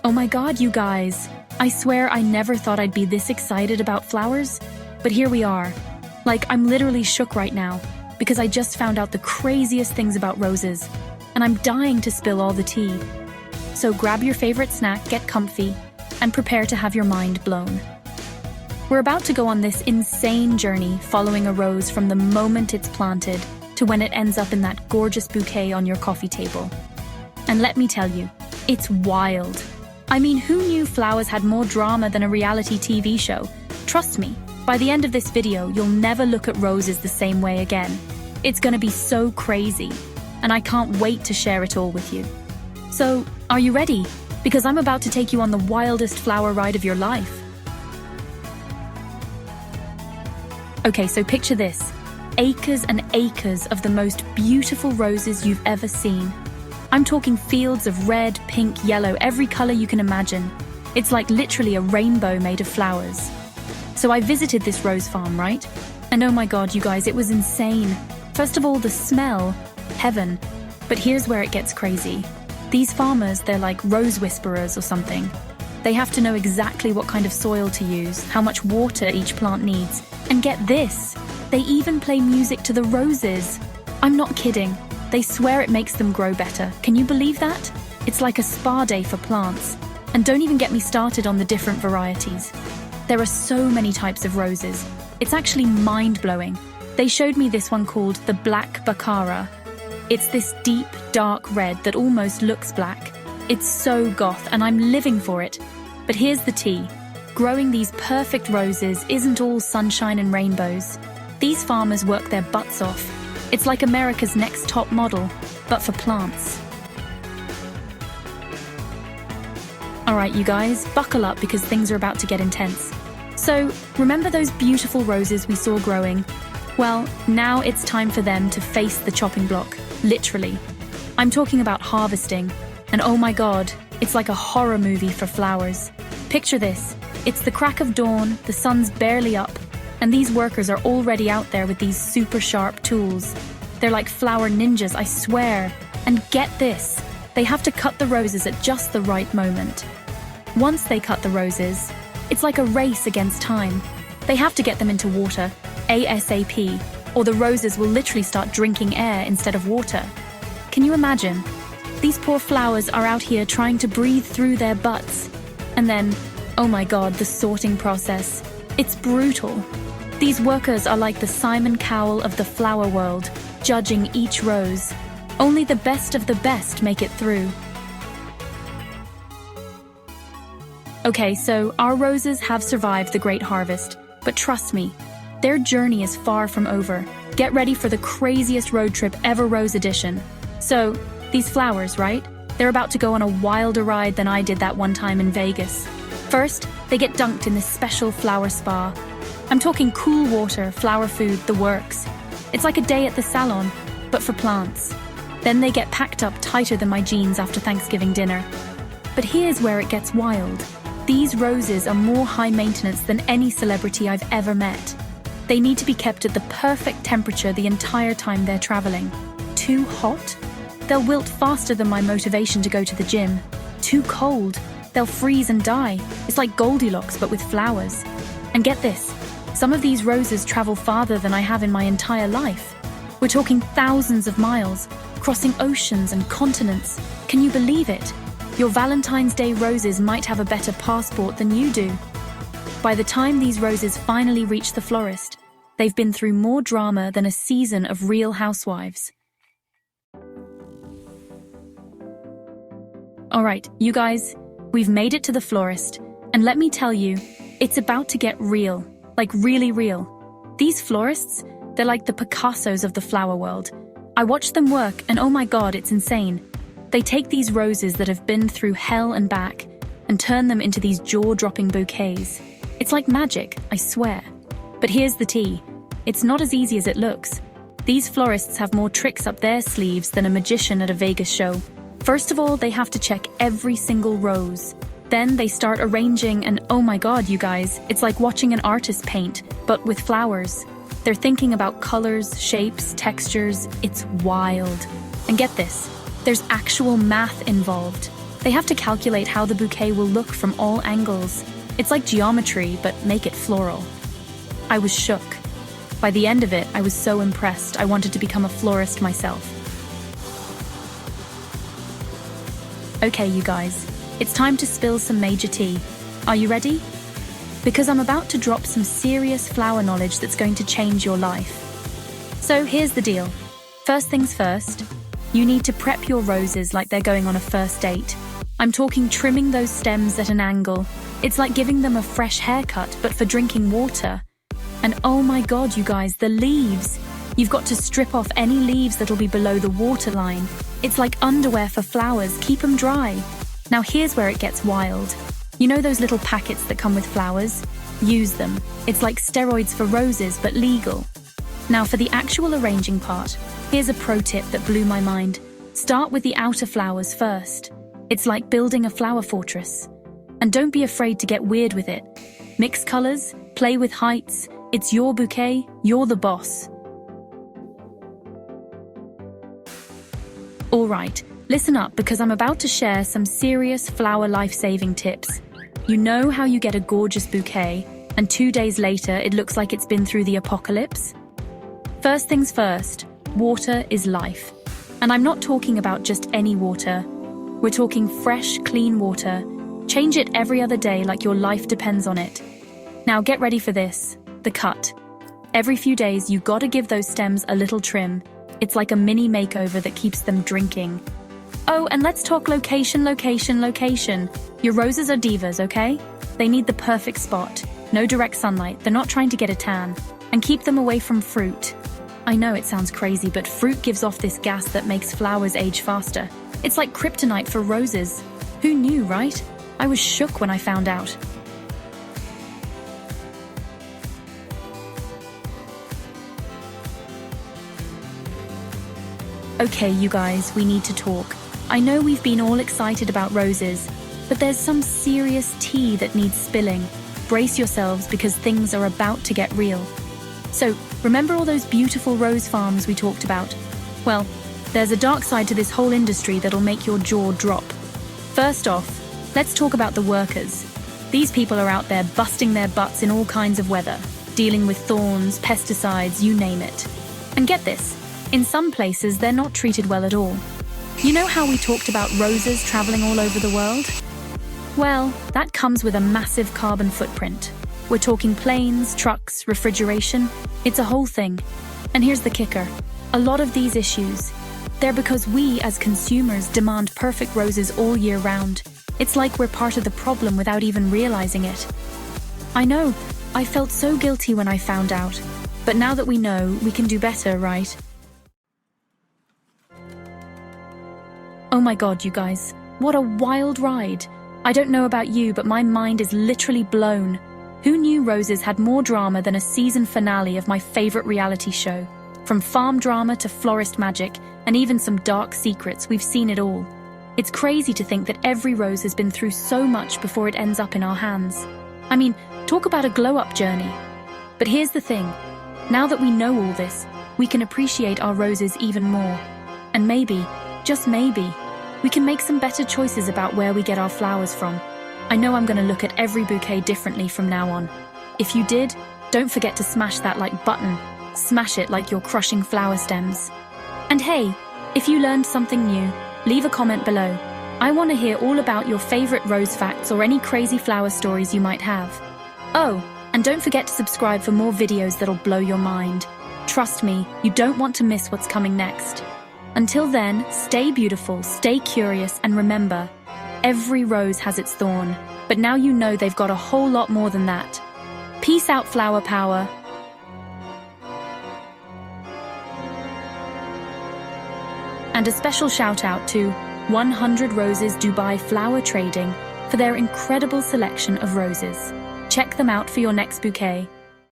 Oh my god, you guys! I swear I never thought I'd be this excited about flowers, but here we are. Like, I'm literally shook right now, because I just found out the craziest things about roses, and I'm dying to spill all the tea. So grab your favorite snack, get comfy, and prepare to have your mind blown. We're about to go on this insane journey following a rose from the moment it's planted to when it ends up in that gorgeous bouquet on your coffee table. And let me tell you, it's wild. I mean, who knew flowers had more drama than a reality TV show? Trust me, by the end of this video, you'll never look at roses the same way again. It's gonna be so crazy, and I can't wait to share it all with you. So, are you ready? Because I'm about to take you on the wildest flower ride of your life. Okay, so picture this. Acres and acres of the most beautiful roses you've ever seen. I'm talking fields of red, pink, yellow, every color you can imagine. It's like literally a rainbow made of flowers. So I visited this rose farm, right? And oh my god, you guys, it was insane. First of all, the smell, heaven. But here's where it gets crazy. These farmers, they're like rose whisperers or something. They have to know exactly what kind of soil to use, how much water each plant needs. And get this, they even play music to the roses. I'm not kidding. They swear it makes them grow better. Can you believe that? It's like a spa day for plants. And don't even get me started on the different varieties. There are so many types of roses. It's actually mind-blowing. They showed me this one called the Black Baccara. It's this deep, dark red that almost looks black. It's so goth, and I'm living for it. But here's the tea. Growing these perfect roses isn't all sunshine and rainbows. These farmers work their butts off. It's like America's Next Top Model, but for plants. Alright, you guys, buckle up because things are about to get intense. So, remember those beautiful roses we saw growing? Well, now it's time for them to face the chopping block, literally. I'm talking about harvesting, and oh my god, it's like a horror movie for flowers. Picture this, it's the crack of dawn, the sun's barely up, and these workers are already out there with these super sharp tools. They're like flower ninjas, I swear. And get this, they have to cut the roses at just the right moment. Once they cut the roses, it's like a race against time. They have to get them into water, ASAP, or the roses will literally start drinking air instead of water. Can you imagine? These poor flowers are out here trying to breathe through their butts. And then, oh my god, the sorting process. It's brutal. These workers are like the Simon Cowell of the flower world, judging each rose. Only the best of the best make it through. Okay, so our roses have survived the great harvest, but trust me, their journey is far from over. Get ready for the craziest road trip ever, Rose Edition. So, these flowers, right? They're about to go on a wilder ride than I did that one time in Vegas. First, they get dunked in this special flower spa. I'm talking cool water, flower food, the works. It's like a day at the salon, but for plants. Then they get packed up tighter than my jeans after Thanksgiving dinner. But here's where it gets wild. These roses are more high maintenance than any celebrity I've ever met. They need to be kept at the perfect temperature the entire time they're traveling. Too hot? They'll wilt faster than my motivation to go to the gym. Too cold? They'll freeze and die. It's like Goldilocks, but with flowers. And get this, some of these roses travel farther than I have in my entire life. We're talking thousands of miles, crossing oceans and continents. Can you believe it? Your Valentine's Day roses might have a better passport than you do. By the time these roses finally reach the florist, they've been through more drama than a season of Real Housewives. Alright, you guys, we've made it to the florist, and let me tell you, it's about to get real, like really real. These florists, they're like the Picassos of the flower world. I watch them work, and oh my god, it's insane. They take these roses that have been through hell and back and turn them into these jaw-dropping bouquets. It's like magic, I swear. But here's the tea. It's not as easy as it looks. These florists have more tricks up their sleeves than a magician at a Vegas show. First of all, they have to check every single rose. Then they start arranging, and oh my god, you guys, it's like watching an artist paint, but with flowers. They're thinking about colors, shapes, textures. It's wild. And get this, there's actual math involved. They have to calculate how the bouquet will look from all angles. It's like geometry, but make it floral. I was shook. By the end of it, I was so impressed, I wanted to become a florist myself. Okay, you guys, it's time to spill some major tea. Are you ready? Because I'm about to drop some serious flower knowledge that's going to change your life. So here's the deal. First things first, you need to prep your roses like they're going on a first date. I'm talking trimming those stems at an angle. It's like giving them a fresh haircut, but for drinking water. And oh my God, you guys, the leaves. You've got to strip off any leaves that'll be below the waterline. It's like underwear for flowers, keep them dry. Now here's where it gets wild. You know those little packets that come with flowers? Use them. It's like steroids for roses, but legal. Now for the actual arranging part, here's a pro tip that blew my mind. Start with the outer flowers first. It's like building a flower fortress. And don't be afraid to get weird with it. Mix colors, play with heights. It's your bouquet, you're the boss. All right, listen up because I'm about to share some serious flower life-saving tips. You know how you get a gorgeous bouquet, and 2 days later it looks like it's been through the apocalypse? First things first, water is life. And I'm not talking about just any water. We're talking fresh, clean water. Change it every other day like your life depends on it. Now get ready for this, the cut. Every few days you gotta give those stems a little trim. It's like a mini makeover that keeps them drinking. Oh, and let's talk location. Your roses are divas, okay? They need the perfect spot. No direct sunlight, they're not trying to get a tan. And keep them away from fruit. I know it sounds crazy, but fruit gives off this gas that makes flowers age faster. It's like kryptonite for roses. Who knew, right? I was shook when I found out. Okay, you guys, we need to talk. I know we've been all excited about roses, but there's some serious tea that needs spilling. Brace yourselves because things are about to get real. So, remember all those beautiful rose farms we talked about? Well, there's a dark side to this whole industry that'll make your jaw drop. First off, let's talk about the workers. These people are out there busting their butts in all kinds of weather, dealing with thorns, pesticides, you name it. And get this, in some places they're not treated well at all. You know how we talked about roses traveling all over the world? Well, that comes with a massive carbon footprint. We're talking planes, trucks, refrigeration. It's a whole thing. And here's the kicker. A lot of these issues, they're because we as consumers demand perfect roses all year round. It's like we're part of the problem without even realizing it. I know, I felt so guilty when I found out. But now that we know, we can do better, right? Oh my God, you guys. What a wild ride. I don't know about you, but my mind is literally blown. Who knew roses had more drama than a season finale of my favorite reality show? From farm drama to florist magic, and even some dark secrets, we've seen it all. It's crazy to think that every rose has been through so much before it ends up in our hands. I mean, talk about a glow-up journey. But here's the thing. Now that we know all this, we can appreciate our roses even more. And maybe, just maybe, we can make some better choices about where we get our flowers from. I know I'm going to look at every bouquet differently from now on. If you did, don't forget to smash that like button. Smash it like you're crushing flower stems. And hey, if you learned something new, leave a comment below. I want to hear all about your favorite rose facts or any crazy flower stories you might have. Oh, and don't forget to subscribe for more videos that'll blow your mind. Trust me, you don't want to miss what's coming next. Until then, stay beautiful, stay curious, and remember, every rose has its thorn, but now you know they've got a whole lot more than that. Peace out, flower power. And a special shout out to 100 Roses Dubai Flower Trading for their incredible selection of roses. Check them out for your next bouquet.